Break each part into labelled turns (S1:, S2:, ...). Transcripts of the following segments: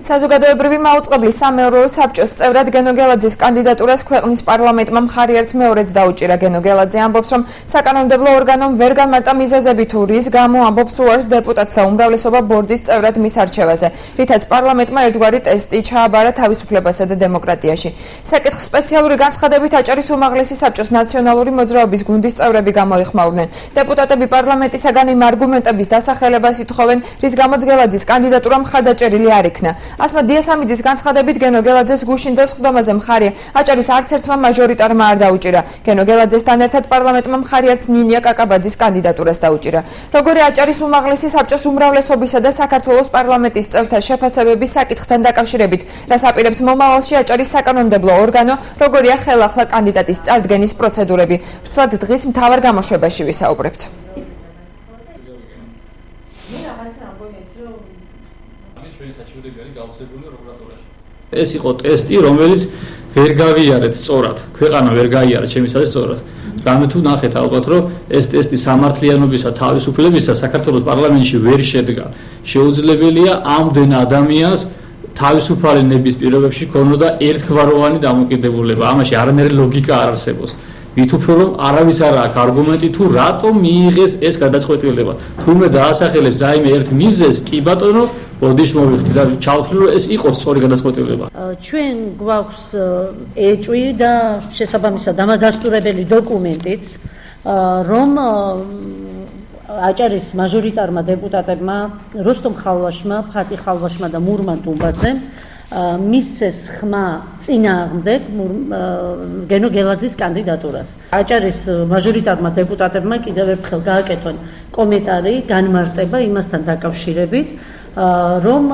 S1: საზოგადოებრივი მაუწყებლის სამეურვეო საბჭოს წევრად გენო გელაძის კანდიდატურას ქვეყნის პარლამენტმა მხარი ერთ მეორეც დაუჭირა. გენო გელაძე ამბობს, რომ საკანონმდებლო ორგანომ ვერ გამარტა მიზეზები თუ რის გამო ამბობს უარს დეპუტატთა უმრავლესობა ბორდის წევრად მის არჩევაზე, რითაც პარლამენტმა ერთგვარი ტესტი ჩააბარა თავისუფლებასა და დემოკრატიაში. საკითხს სპეციალური განცხადებით აჭარის უმაღლესი საბჭოს ნაციონალური მოძრაობის გუნდის წევრები გამოიხმაურნენ. დეპუტატები პარლამენტისაგან იმ არგუმენტების დასახელებას ითხოვენ, რის გამოც გელაძის კანდიდატურა მხარდაჭერილი არ იქნა. ასმა დიასამიძის განცხადებით გენო გელაძეს გუშინ და სხდომაზე მხარი აჭარის არც ერთმა მაჟორიტარმა არ დაუჭირა. გენო გელაძესთან ერთად პარლამენტმა მხარი ერთ ნინია კაკაბაძის კანდიდატურას დაუჭირა. როგორი აჭარის უმაღლესი საბჭოს უმრავლესობისა და საქართველოს პარლამენტის წევრთა შეფასებების საკითხთან დაკავშირებით, რას აპირებს მომავალში აჭარის საკანონმდებლო ორგანო, როგორია ხელახლა კანდიდატის წარდგენის პროცედურები. ვრცლად დღის მთავარ გამოშვებაში ვისაუბრებთ.
S2: ეს იყო ტესტი, რომელიც ვერ გავიარეთ სწორად. ქვეყანა ვერ გაიარა ჩემისათვის სწორად. რამე თუ ნახეთ ალბათ, რომ ეს ტესტი სამართლიანობისა, თავისუფლებისა საქართველოს პარლამენტში ვერ შედგა. შეუძლებელია ამდენ ადამიანს თავისუფალი ნების პირობებში ქონოდა ერთგვაროვანი დამოკიდებულება. ამაში არანაირი ლოგიკა არ არსებობს. მით უფრო რომ არავის არ აქვს არგუმენტი თუ რატომ მიიღეს ეს გადაწყვეტილება. თუმე დაასახელებს რაიმე ერთ მიზეზს, კი ბატონო, ბოდიშ მოვიხდი და ჩავთვლი, რომ ეს იყო სწორი გადაწყვეტილება.
S3: ჩვენ გვაქვს ეჭვი და შესაბამისად დამადასტურებელი დოკუმენტიც, რომ აჭარის მაჟორიტარმა დეპუტატებმა როსტომ ხალვაშმა, ფატი ხალვაშმა და მურმან დუმბაძემ მისცეს ხმა წინააღმდეგ გენო გელაძის კანდიდატურას. აჭარის მაჟორიტარმა დეპუტატებმა კიდევ ერთხელ გააკეთონ კომენტარი, განმარტება იმასთან დაკავშირებით, რომ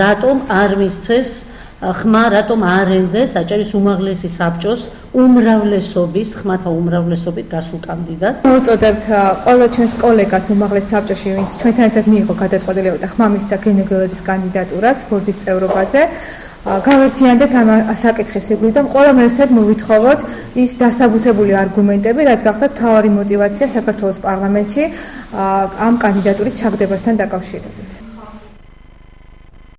S3: რატომ არ მისცეს ხმა, რატომ არ ენდეს აჭარის უმაღლესი საბჭოს უმრავლესობის, ხმათა უმრავლესობით გასულ კანდიდატს.
S1: მოუწოდებთ ყველა ჩვენს კოლეგას უმაღლეს საბჭოში, ვინც ჩვენთან ერთად მიიღო გადაწყვეტილება და ხმა მისცა გენო გელაძის კანდიდატურას ბორდის წევრობაზე. გავერთიანდეთ ამ საკითხის ირგვლივ და ყველამ ერთად მოვითხოვოთ ის დასაბუთებული არგუმენტები, რაც გახდა მთავარი мотиваცია საქართველოს პარლამენტში ამ კანდიდატურის ჩაგდებასთან დაკავშირებით.